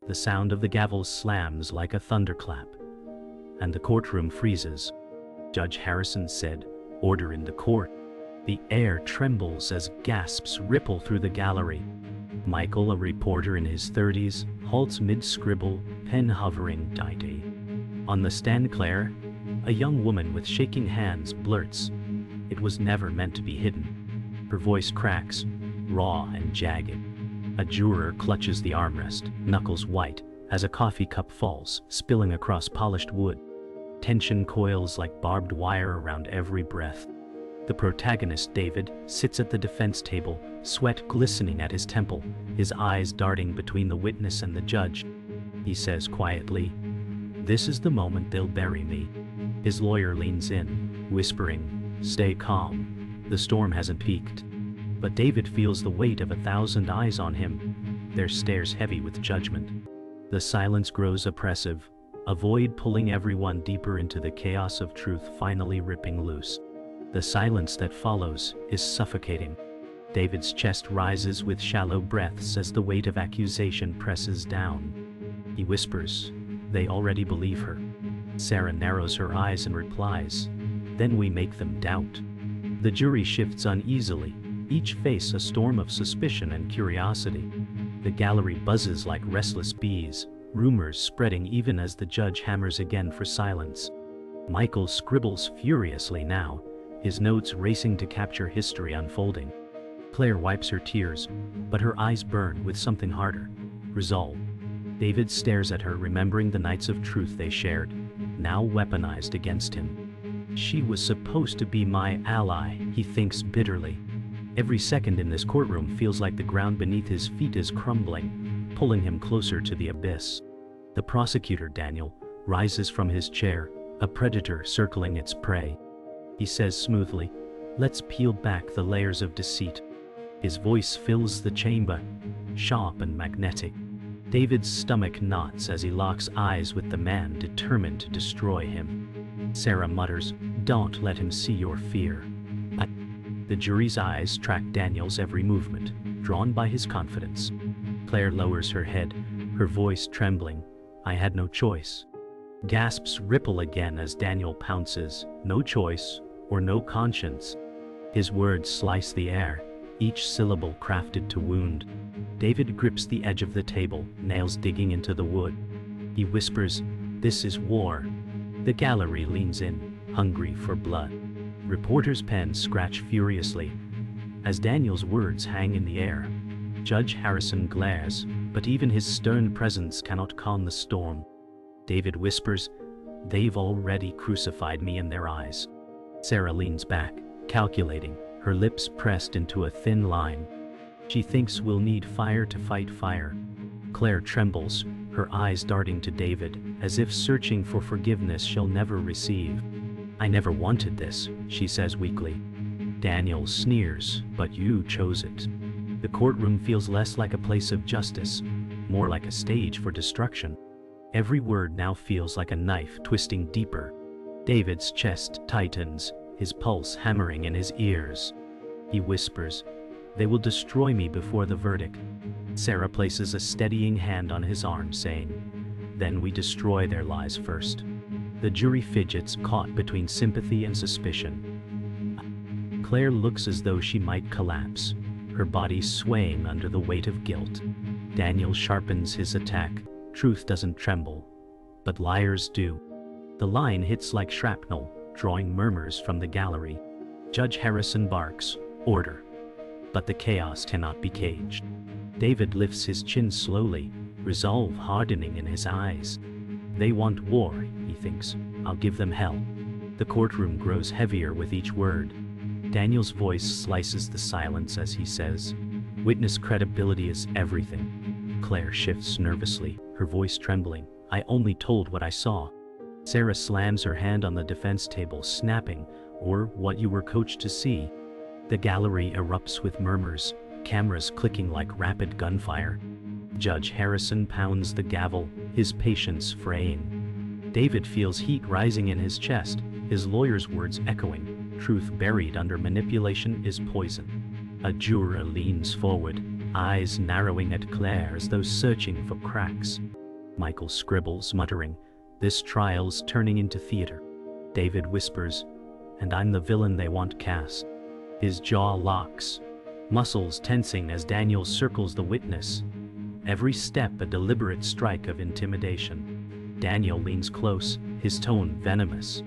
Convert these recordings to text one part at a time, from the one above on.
The sound of the gavel slams like a thunderclap, and the courtroom freezes. Judge Harrison said, "Order in the court." The air trembles as gasps ripple through the gallery. Michael, a reporter in his 30s, halts mid-scribble, pen hovering, "Dite." On the stand, Claire, a young woman with shaking hands, blurts, "It was never meant to be hidden." Her voice cracks, raw and jagged. A juror clutches the armrest, knuckles white, as a coffee cup falls, spilling across polished wood. Tension coils like barbed wire around every breath. The protagonist, David, sits at the defense table, sweat glistening at his temple, his eyes darting between the witness and the judge. He says quietly, "This is the moment they'll bury me." His lawyer leans in, whispering, "Stay calm. The storm hasn't peaked." But David feels the weight of 1,000 eyes on him, their stares heavy with judgment. The silence grows oppressive, a void pulling everyone deeper into the chaos of truth finally ripping loose. The silence that follows is suffocating. David's chest rises with shallow breaths as the weight of accusation presses down. He whispers, "They already believe her." Sarah narrows her eyes and replies, "Then we make them doubt." The jury shifts uneasily, each face a storm of suspicion and curiosity. The gallery buzzes like restless bees, rumors spreading even as the judge hammers again for silence. Michael scribbles furiously now, his notes racing to capture history unfolding. Claire wipes her tears, but her eyes burn with something harder, resolve. David stares at her, remembering the nights of truth they shared, now weaponized against him. "She was supposed to be my ally," he thinks bitterly. Every second in this courtroom feels like the ground beneath his feet is crumbling, pulling him closer to the abyss. The prosecutor, Daniel, rises from his chair, a predator circling its prey. He says smoothly, "Let's peel back the layers of deceit." His voice fills the chamber, sharp and magnetic. David's stomach knots as he locks eyes with the man determined to destroy him. Sarah mutters, "Don't let him see your fear." The jury's eyes track Daniel's every movement, drawn by his confidence. Claire lowers her head, her voice trembling, "I had no choice." Gasps ripple again as Daniel pounces, "No choice, or no conscience." His words slice the air, each syllable crafted to wound. David grips the edge of the table, nails digging into the wood. He whispers, "This is war." The gallery leans in, hungry for blood. Reporters' pens scratch furiously as Daniel's words hang in the air. Judge Harrison glares, but even his stern presence cannot calm the storm. David whispers, "They've already crucified me in their eyes." Sarah leans back, calculating, her lips pressed into a thin line. She thinks we'll need fire to fight fire. Claire trembles, her eyes darting to David, as if searching for forgiveness she'll never receive. "I never wanted this," she says weakly. Daniel sneers, "But you chose it." The courtroom feels less like a place of justice, more like a stage for destruction. Every word now feels like a knife twisting deeper. David's chest tightens, his pulse hammering in his ears. He whispers, "They will destroy me before the verdict." Sarah places a steadying hand on his arm, saying, "Then we destroy their lies first." The jury fidgets, caught between sympathy and suspicion. Claire looks as though she might collapse, her body swaying under the weight of guilt. Daniel sharpens his attack. Truth doesn't tremble, but liars do. The line hits like shrapnel, drawing murmurs from the gallery. Judge Harrison barks, "Order." But the chaos cannot be caged. David lifts his chin slowly, resolve hardening in his eyes. "They want war," he thinks. "I'll give them hell." The courtroom grows heavier with each word. Daniel's voice slices the silence as he says, "Witness credibility is everything." Claire shifts nervously, her voice trembling, "I only told what I saw." Sarah slams her hand on the defense table, snapping, "Or what you were coached to see." The gallery erupts with murmurs, cameras clicking like rapid gunfire. Judge Harrison pounds the gavel, his patience fraying. David feels heat rising in his chest, his lawyer's words echoing, "Truth buried under manipulation is poison." A juror leans forward, eyes narrowing at Claire as though searching for cracks. Michael scribbles, muttering, "This trial's turning into theater." David whispers, "And I'm the villain they want cast." His jaw locks, muscles tensing as Daniel circles the witness. Every step a deliberate strike of intimidation. Daniel leans close, his tone venomous.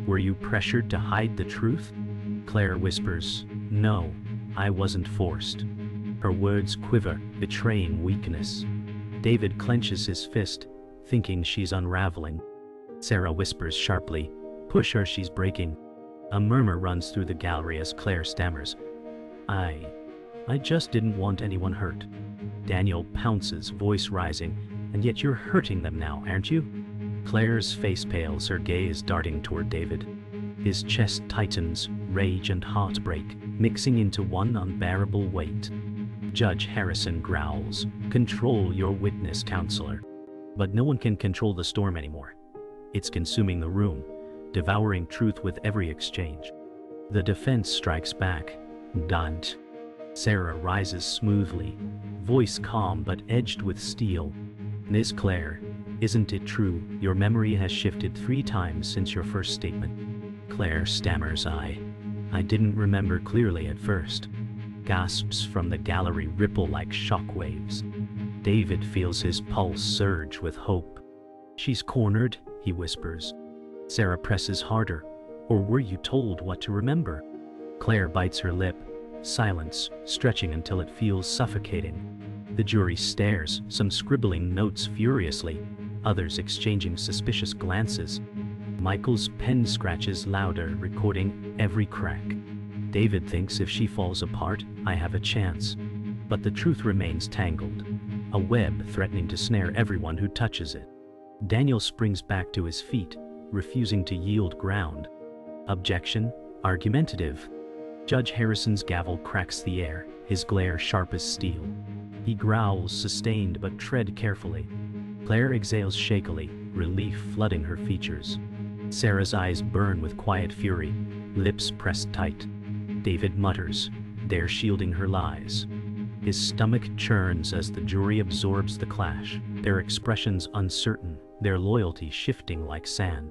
"Were you pressured to hide the truth?" Claire whispers, "No, I wasn't forced." Her words quiver, betraying weakness. David clenches his fist, thinking she's unraveling. Sarah whispers sharply, "Push her, she's breaking." A murmur runs through the gallery as Claire stammers, I just didn't want anyone hurt." Daniel pounces, voice rising, "And yet you're hurting them now, aren't you?" Claire's face pales, her gaze darting toward David. His chest tightens, rage and heartbreak mixing into one unbearable weight. Judge Harrison growls, "Control your witness, counselor." But no one can control the storm anymore. It's consuming the room, devouring truth with every exchange. The defense strikes back. "Don't." Sarah rises smoothly, voice calm but edged with steel. "Miss Claire, isn't it true your memory has shifted 3 times since your first statement?" Claire stammers, I didn't remember clearly at first." Gasps from the gallery ripple like shockwaves. David feels his pulse surge with hope. "She's cornered," he whispers. Sarah presses harder. "Or were you told what to remember?" Claire bites her lip, silence stretching until it feels suffocating. The jury stares, some scribbling notes furiously, others exchanging suspicious glances. Michael's pen scratches louder, recording every crack. David thinks if she falls apart, I have a chance. But the truth remains tangled, a web threatening to snare everyone who touches it. Daniel springs back to his feet, refusing to yield ground. Objection, argumentative. Judge Harrison's gavel cracks the air, his glare sharp as steel. He growls, sustained but tread carefully. Claire exhales shakily, relief flooding her features. Sarah's eyes burn with quiet fury, lips pressed tight. David mutters, "They're shielding her lies." His stomach churns as the jury absorbs the clash, their expressions uncertain, their loyalty shifting like sand.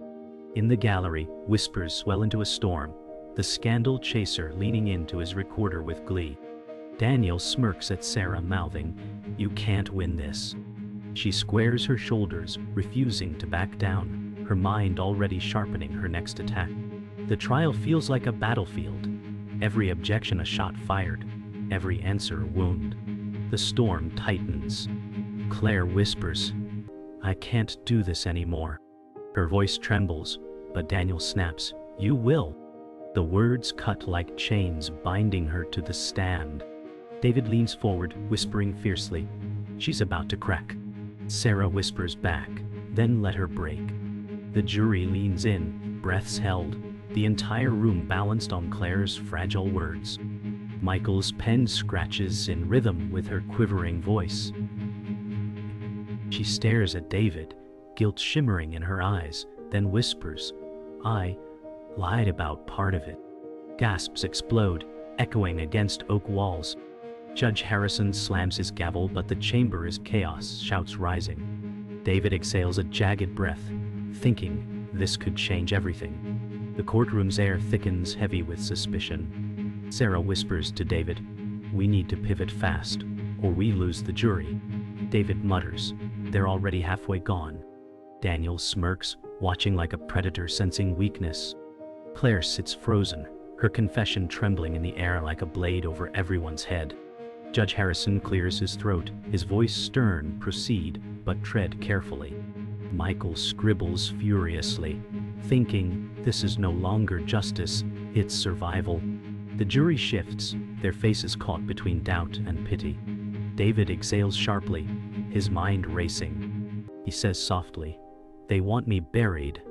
In the gallery, whispers swell into a storm, the scandal chaser leaning into his recorder with glee. Daniel smirks at Sarah, mouthing, "You can't win this." She squares her shoulders, refusing to back down, her mind already sharpening her next attack. The trial feels like a battlefield, every objection a shot fired, every answer a wound. The storm tightens. Claire whispers, "I can't do this anymore." Her voice trembles, but Daniel snaps, "You will." The words cut like chains, binding her to the stand. David leans forward, whispering fiercely, "She's about to crack." Sarah whispers back, "Then let her break." The jury leans in, breaths held, the entire room balanced on Claire's fragile words. Michael's pen scratches in rhythm with her quivering voice. She stares at David, guilt shimmering in her eyes, then whispers, "I lied about part of it." Gasps explode, echoing against oak walls. Judge Harrison slams his gavel, but the chamber is chaos, shouts rising. David exhales a jagged breath, thinking this could change everything. The courtroom's air thickens, heavy with suspicion. Sarah whispers to David, "We need to pivot fast, or we lose the jury." David mutters, "They're already halfway gone." Daniel smirks, watching like a predator sensing weakness. Claire sits frozen, her confession trembling in the air like a blade over everyone's head. Judge Harrison clears his throat, his voice stern, "Proceed, but tread carefully." Michael scribbles furiously, thinking, this is no longer justice, it's survival. The jury shifts, their faces caught between doubt and pity. David exhales sharply, his mind racing. He says softly, "They want me buried,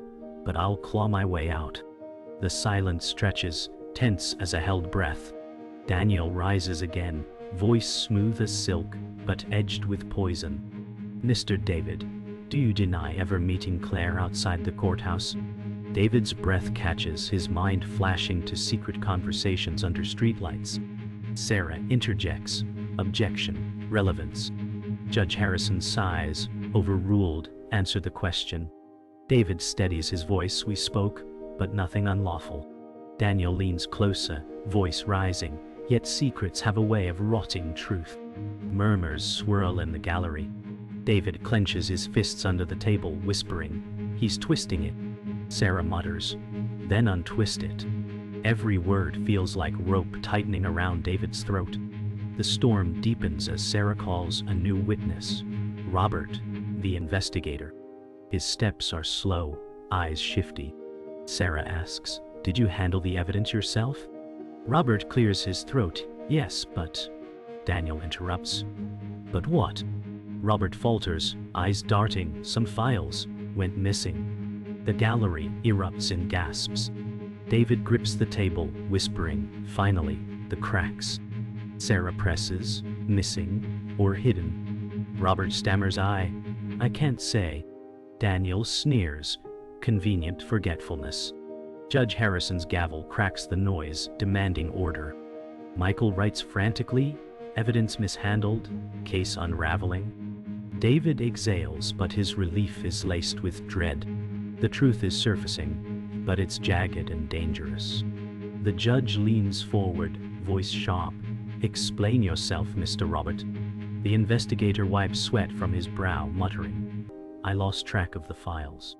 but I'll claw my way out." The silence stretches, tense as a held breath. Daniel rises again, voice smooth as silk, but edged with poison. "Mr. David, do you deny ever meeting Claire outside the courthouse?" David's breath catches, his mind flashing to secret conversations under streetlights. Sarah interjects, Objection. Relevance. Judge Harrison sighs. Overruled. Answer the question. David steadies his voice. We spoke, but nothing unlawful. Daniel leans closer, voice rising, yet secrets have a way of rotting truth. Murmurs swirl in the gallery. David clenches his fists under the table, whispering. He's twisting it. Sarah mutters. Then untwist it. Every word feels like rope tightening around David's throat. The storm deepens as Sarah calls a new witness. Robert, the investigator. His steps are slow, eyes shifty. Sarah asks, "Did you handle the evidence yourself?" Robert clears his throat. "Yes, but..." Daniel interrupts. "But what?" Robert falters, eyes darting. "Some files went missing." The gallery erupts in gasps. David grips the table, whispering, "Finally, the cracks." Sarah presses, "Missing or hidden?" Robert stammers, I can't say." Daniel sneers, "Convenient forgetfulness." Judge Harrison's gavel cracks the noise, demanding order. Michael writes frantically, "Evidence mishandled, case unraveling." David exhales, but his relief is laced with dread. The truth is surfacing, but it's jagged and dangerous. The judge leans forward, voice sharp. "Explain yourself, Mr. Robert." The investigator wipes sweat from his brow, muttering, "I lost track of the files."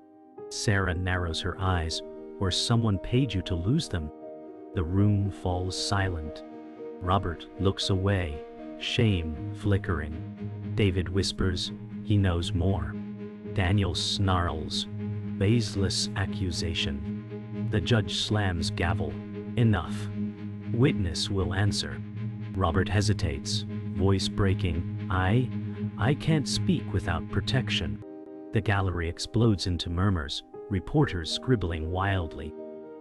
Sarah narrows her eyes. "Or someone paid you to lose them." The room falls silent. Robert looks away, shame flickering. David whispers, "He knows more." Daniel snarls, "Baseless accusation." The judge slams gavel. "Enough. Witness will answer." Robert hesitates, voice breaking, I can't speak without protection." The gallery explodes into murmurs, reporters scribbling wildly.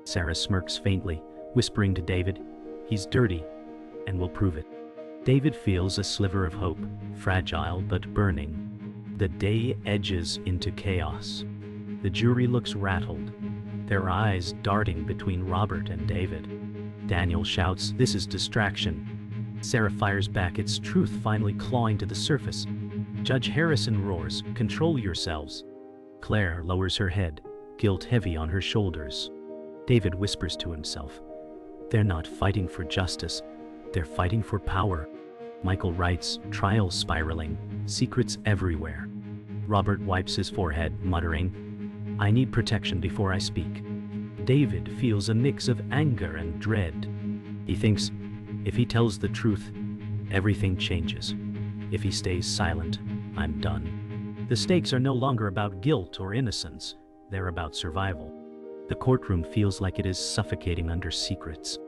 Sarah smirks faintly, whispering to David, "He's dirty, and we'll prove it." David feels a sliver of hope, fragile but burning. The day edges into chaos. The jury looks rattled, their eyes darting between Robert and David. Daniel shouts, "This is distraction." Sarah fires back, "It's truth finally clawing to the surface." Judge Harrison roars, "Control yourselves." Claire lowers her head, guilt heavy on her shoulders. David whispers to himself, "They're not fighting for justice, they're fighting for power." Michael writes, "Trial spiraling, secrets everywhere." Robert wipes his forehead, muttering, "I need protection before I speak." David feels a mix of anger and dread. He thinks, if he tells the truth, everything changes. If he stays silent, I'm done. The stakes are no longer about guilt or innocence, they're about survival. The courtroom feels like it is suffocating under secrets.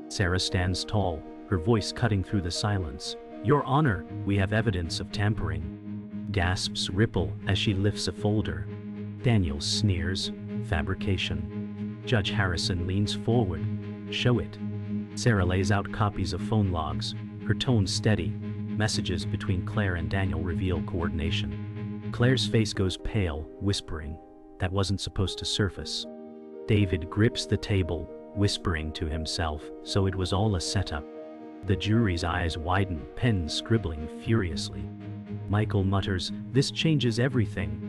Sarah stands tall, her voice cutting through the silence. "Your Honor, we have evidence of tampering." Gasps ripple as she lifts a folder. Daniel sneers, "Fabrication." Judge Harrison leans forward, "Show it." Sarah lays out copies of phone logs, her tone steady. Messages between Claire and Daniel reveal coordination. Claire's face goes pale, whispering, "That wasn't supposed to surface." David grips the table, whispering to himself, "So it was all a setup." The jury's eyes widen, pens scribbling furiously. Michael mutters, "This changes everything."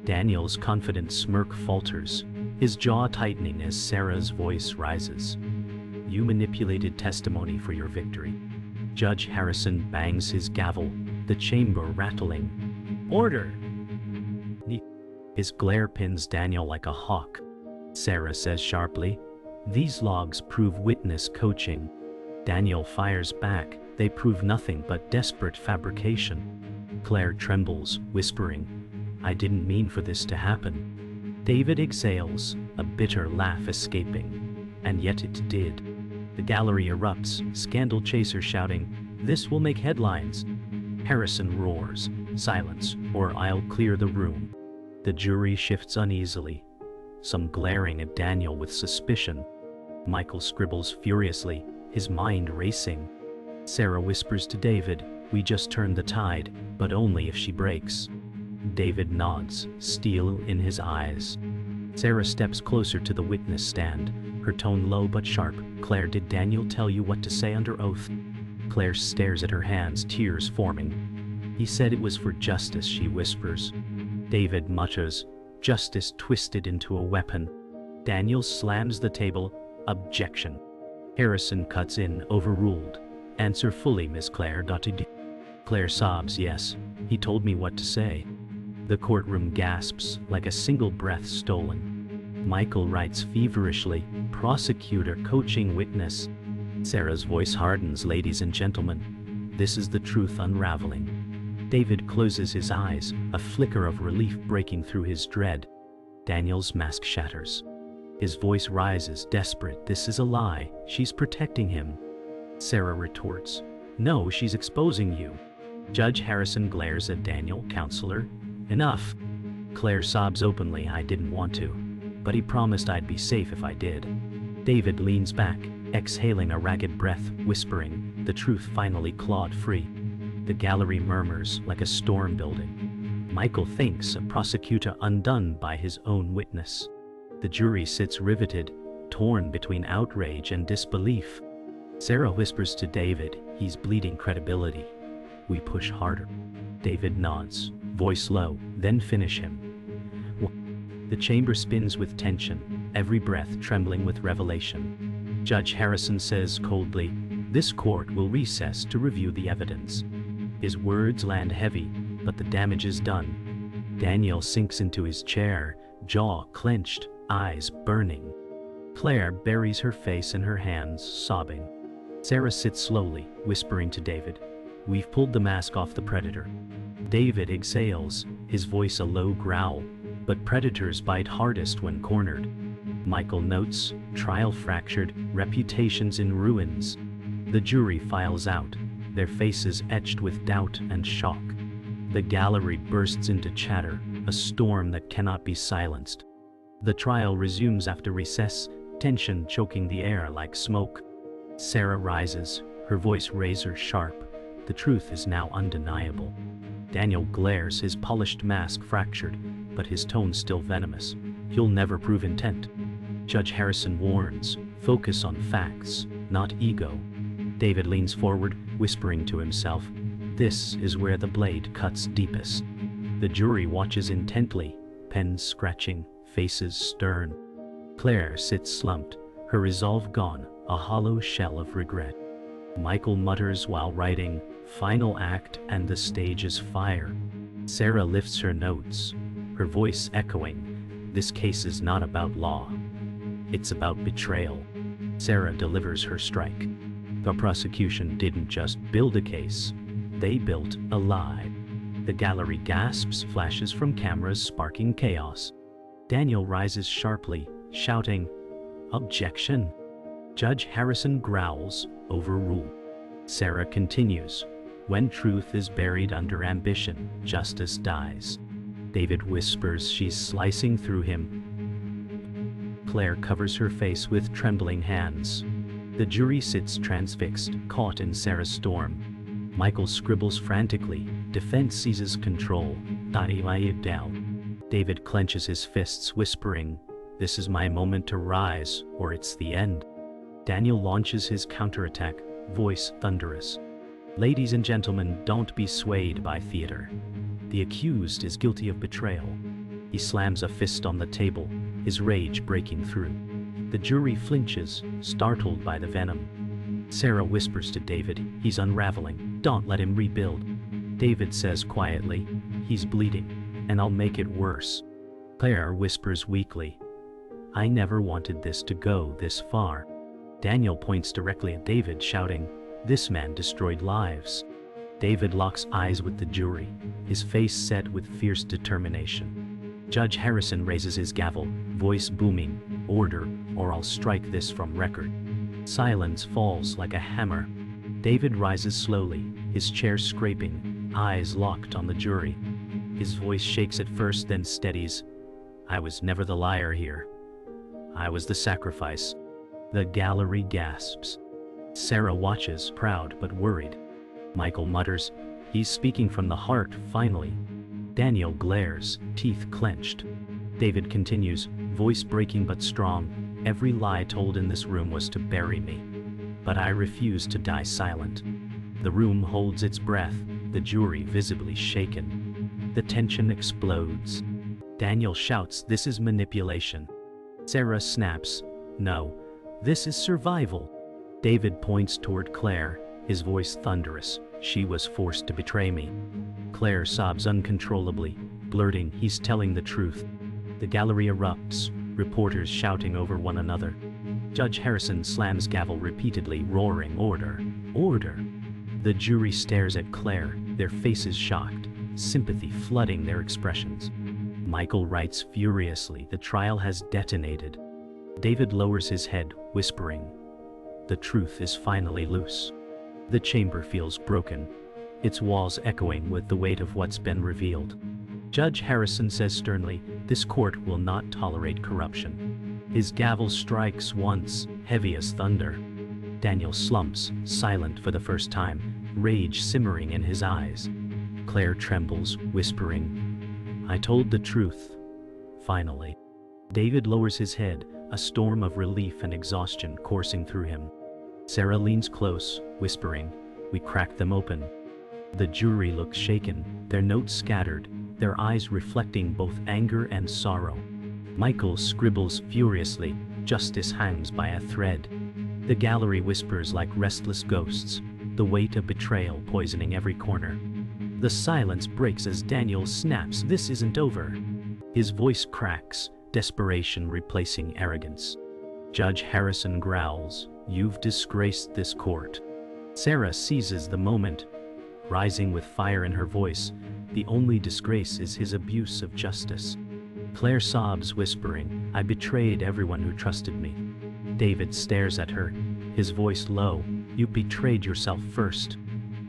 Daniel's confident smirk falters, his jaw tightening as Sarah's voice rises. "You manipulated testimony for your victory." Judge Harrison bangs his gavel, the chamber rattling. "Order!" His glare pins Daniel like a hawk. Sarah says sharply, "These logs prove witness coaching." Daniel fires back, "They prove nothing but desperate fabrication." Claire trembles, whispering, "I didn't mean for this to happen." David exhales, a bitter laugh escaping. "And yet it did." The gallery erupts, scandal chasers shouting, "This will make headlines." Harrison roars, "Silence, or I'll clear the room." The jury shifts uneasily, some glaring at Daniel with suspicion. Michael scribbles furiously, his mind racing. Sarah whispers to David, "We just turned the tide, but only if she breaks." David nods, steel in his eyes. Sarah steps closer to the witness stand, her tone low but sharp. "Claire, did Daniel tell you what to say under oath?" Claire stares at her hands, tears forming. He said it was for justice, she whispers. David mutters, justice twisted into a weapon. Daniel slams the table, objection. Harrison cuts in, overruled. Answer fully, Miss Claire. Claire sobs, yes, he told me what to say. The courtroom gasps, like a single breath stolen. Michael writes feverishly, prosecutor coaching witness. Sarah's voice hardens, ladies and gentlemen. This is the truth unraveling. David closes his eyes, a flicker of relief breaking through his dread. Daniel's mask shatters. His voice rises, desperate. This is a lie. She's protecting him. Sarah retorts, no, she's exposing you. Judge Harrison glares at Daniel, counselor. Enough. Claire sobs openly, I didn't want to. But he promised I'd be safe if I did. David leans back, exhaling a ragged breath, whispering, the truth finally clawed free. The gallery murmurs like a storm building. Michael thinks a prosecutor undone by his own witness. The jury sits riveted, torn between outrage and disbelief. Sarah whispers to David, he's bleeding credibility. We push harder. David nods, voice low, then finish him. The chamber spins with tension, every breath trembling with revelation. Judge Harrison says coldly, this court will recess to review the evidence. His words land heavy, but the damage is done. Daniel sinks into his chair, jaw clenched, eyes burning. Claire buries her face in her hands, sobbing. Sarah sits slowly, whispering to David, we've pulled the mask off the predator. David exhales, his voice a low growl, but predators bite hardest when cornered. Michael notes, trial fractured, reputations in ruins. The jury files out, their faces etched with doubt and shock. The gallery bursts into chatter, a storm that cannot be silenced. The trial resumes after recess, tension choking the air like smoke. Sarah rises, her voice razor sharp. The truth is now undeniable. Daniel glares, his polished mask fractured, but his tone still venomous. You'll never prove intent. Judge Harrison warns, focus on facts, not ego. David leans forward, whispering to himself, this is where the blade cuts deepest. The jury watches intently, pens scratching, faces stern. Claire sits slumped, her resolve gone, a hollow shell of regret. Michael mutters while writing, final act, and the stage is fire. Sarah lifts her notes, her voice echoing, this case is not about law. It's about betrayal. Sarah delivers her strike. The prosecution didn't just build a case, they built a lie. The gallery gasps, flashes from cameras sparking chaos. Daniel rises sharply, shouting, objection. Judge Harrison growls, overrule. Sarah continues, when truth is buried under ambition, justice dies. David whispers, she's slicing through him. Claire covers her face with trembling hands. The jury sits transfixed, caught in Sarah's storm. Michael scribbles frantically, defense seizes control. David clenches his fists, whispering, this is my moment to rise, or it's the end. Daniel launches his counterattack, voice thunderous. Ladies and gentlemen, don't be swayed by theater. The accused is guilty of betrayal. He slams a fist on the table, his rage breaking through. The jury flinches, startled by the venom. Sarah whispers to David, he's unraveling, don't let him rebuild. David says quietly, he's bleeding, and I'll make it worse. Claire whispers weakly, I never wanted this to go this far. Daniel points directly at David, shouting, this man destroyed lives. David locks eyes with the jury, his face set with fierce determination. Judge Harrison raises his gavel, voice booming, order, or I'll strike this from record. Silence falls like a hammer. David rises slowly, his chair scraping, eyes locked on the jury. His voice shakes at first, then steadies. I was never the liar here. I was the sacrifice. The gallery gasps. Sarah watches, proud but worried. Michael mutters, he's speaking from the heart, finally. Daniel glares, teeth clenched. David continues, voice breaking but strong, every lie told in this room was to bury me. But I refuse to die silent. The room holds its breath, the jury visibly shaken. The tension explodes. Daniel shouts, "This is manipulation." Sarah snaps, "No, this is survival." David points toward Claire, his voice thunderous, "She was forced to betray me." Claire sobs uncontrollably, blurting, "He's telling the truth." The gallery erupts, reporters shouting over one another. Judge Harrison slams gavel repeatedly, roaring, "Order! Order!" The jury stares at Claire, their faces shocked, sympathy flooding their expressions. Michael writes furiously, "The trial has detonated." David lowers his head, whispering, "The truth is finally loose." The chamber feels broken, its walls echoing with the weight of what's been revealed. Judge Harrison says sternly, "This court will not tolerate corruption." His gavel strikes once, heavy as thunder. Daniel slumps, silent for the first time, rage simmering in his eyes. Claire trembles, whispering, "I told the truth." Finally. David lowers his head, a storm of relief and exhaustion coursing through him. Sarah leans close, whispering, "We cracked them open." The jury looks shaken, their notes scattered, their eyes reflecting both anger and sorrow. Michael scribbles furiously, "Justice hangs by a thread." The gallery whispers like restless ghosts, the weight of betrayal poisoning every corner. The silence breaks as Daniel snaps, "This isn't over." His voice cracks, desperation replacing arrogance. Judge Harrison growls, "You've disgraced this court." Sarah seizes the moment, rising with fire in her voice, "The only disgrace is his abuse of justice." Claire sobs, whispering, "I betrayed everyone who trusted me." David stares at her, his voice low, "You betrayed yourself first."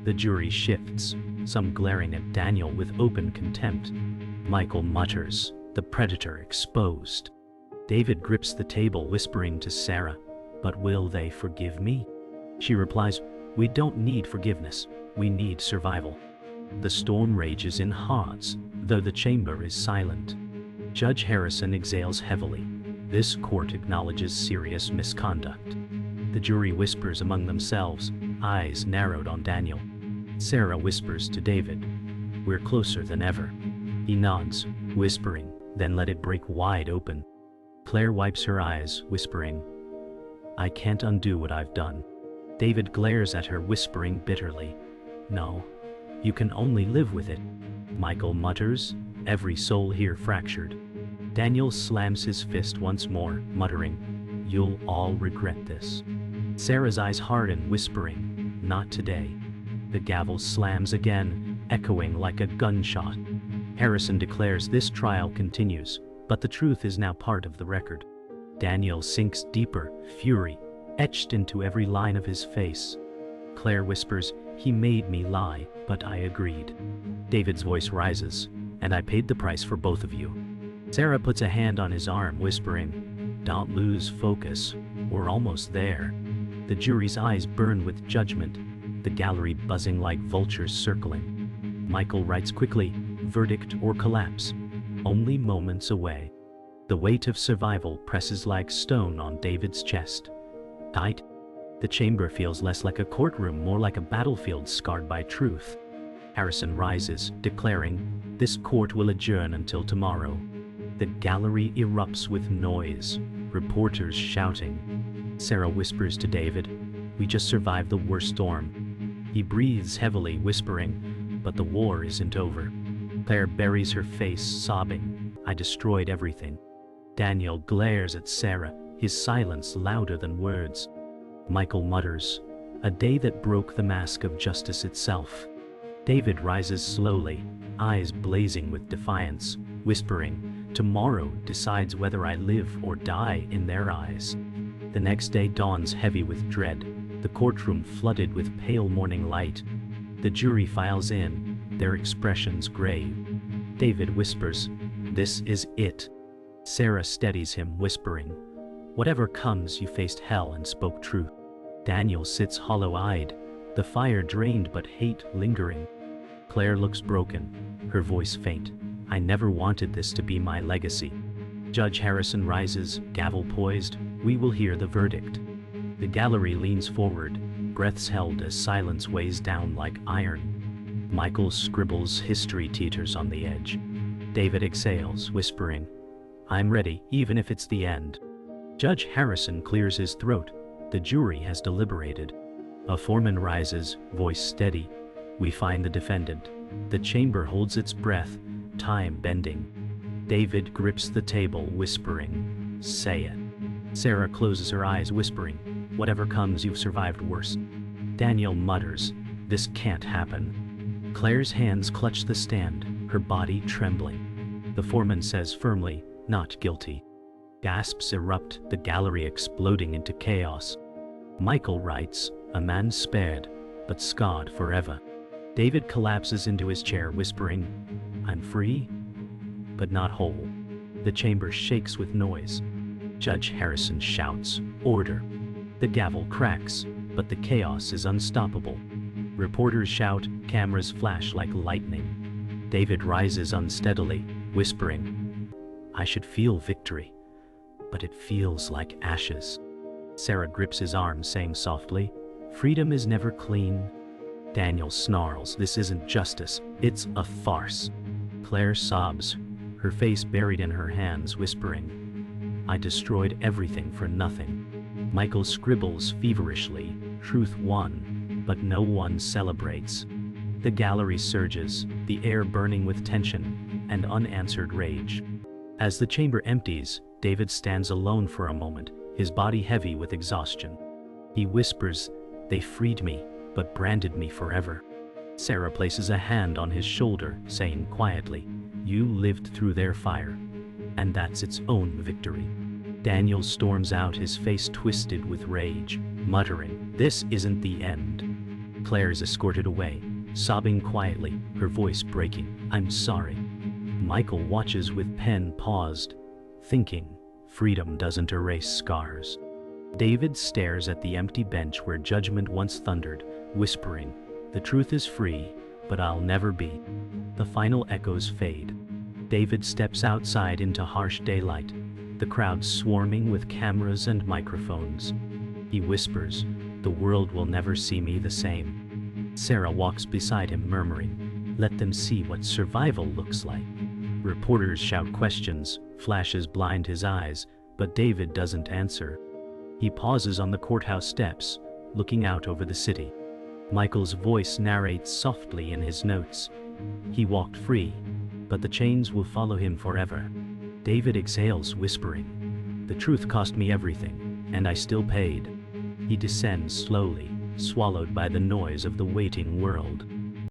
The jury shifts, some glaring at Daniel with open contempt. Michael mutters, "The predator exposed." David grips the table, whispering to Sarah, "But will they forgive me?" She replies, "We don't need forgiveness, we need survival." The storm rages in hearts, though the chamber is silent. Judge Harrison exhales heavily. This court acknowledges serious misconduct. The jury whispers among themselves, eyes narrowed on Daniel. Sarah whispers to David, "We're closer than ever." He nods, whispering, "Then let it break wide open." Claire wipes her eyes, whispering, "I can't undo what I've done." David glares at her, whispering bitterly, "No, you can only live with it." Michael mutters, "Every soul here fractured." Daniel slams his fist once more, muttering, "You'll all regret this." Sarah's eyes harden, whispering, "Not today." The gavel slams again, echoing like a gunshot. Harrison declares this trial continues, but the truth is now part of the record. Daniel sinks deeper, fury etched into every line of his face. Claire whispers, "He made me lie, but I agreed." David's voice rises, "And I paid the price for both of you." Sarah puts a hand on his arm, whispering, "Don't lose focus, we're almost there." The jury's eyes burn with judgment, the gallery buzzing like vultures circling. Michael writes quickly, "Verdict or collapse, only moments away." The weight of survival presses like stone on David's chest. Tight. The chamber feels less like a courtroom, more like a battlefield scarred by truth. Harrison rises, declaring, "This court will adjourn until tomorrow." The gallery erupts with noise, reporters shouting. Sarah whispers to David, "We just survived the worst storm." He breathes heavily, whispering, "But the war isn't over." Claire buries her face, sobbing, "I destroyed everything." Daniel glares at Sarah, his silence louder than words. Michael mutters, "A day that broke the mask of justice itself." David rises slowly, eyes blazing with defiance, whispering, "Tomorrow decides whether I live or die," in their eyes. The next day dawns heavy with dread, the courtroom flooded with pale morning light. The jury files in, their expressions grave. David whispers, "This is it." Sarah steadies him, whispering, "Whatever comes, you faced hell and spoke truth." Daniel sits hollow-eyed, the fire drained but hate lingering. Claire looks broken, her voice faint, "I never wanted this to be my legacy." Judge Harrison rises, gavel poised, "We will hear the verdict." The gallery leans forward, breaths held as silence weighs down like iron. Michael scribbles history teeters on the edge. David exhales, whispering, "I'm ready, even if it's the end." Judge Harrison clears his throat. The jury has deliberated. A foreman rises, voice steady. "We find the defendant." The chamber holds its breath, time bending. David grips the table, whispering, "Say it." Sarah closes her eyes, whispering, "Whatever comes, you've survived worse." Daniel mutters, "This can't happen." Claire's hands clutch the stand, her body trembling. The foreman says firmly, "Not guilty." Gasps erupt, the gallery exploding into chaos. Michael writes, "A man spared, but scarred forever." David collapses into his chair, whispering, "I'm free, but not whole." The chamber shakes with noise. Judge Harrison shouts, "Order." The gavel cracks, but the chaos is unstoppable. Reporters shout, cameras flash like lightning. David rises unsteadily, whispering, "I should feel victory, but it feels like ashes." Sarah grips his arm, saying softly, "Freedom is never clean." Daniel snarls, "This isn't justice, it's a farce." Claire sobs, her face buried in her hands, whispering, "I destroyed everything for nothing." Michael scribbles feverishly, "Truth won, but no one celebrates." The gallery surges, the air burning with tension and unanswered rage. As the chamber empties, David stands alone for a moment, his body heavy with exhaustion. He whispers, "They freed me, but branded me forever." Sarah places a hand on his shoulder, saying quietly, "You lived through their fire, and that's its own victory." Daniel storms out, his face twisted with rage, muttering, "This isn't the end." Claire is escorted away, sobbing quietly, her voice breaking, "I'm sorry." Michael watches with pen paused, thinking, freedom doesn't erase scars. David stares at the empty bench where judgment once thundered, whispering, "The truth is free, but I'll never be." The final echoes fade. David steps outside into harsh daylight, the crowd swarming with cameras and microphones. He whispers, "The world will never see me the same." Sarah walks beside him, murmuring, "Let them see what survival looks like." Reporters shout questions, flashes blind his eyes, but David doesn't answer. He pauses on the courthouse steps, looking out over the city. Michael's voice narrates softly in his notes. "He walked free, but the chains will follow him forever." David exhales, whispering, "The truth cost me everything, and I still paid." He descends slowly, swallowed by the noise of the waiting world.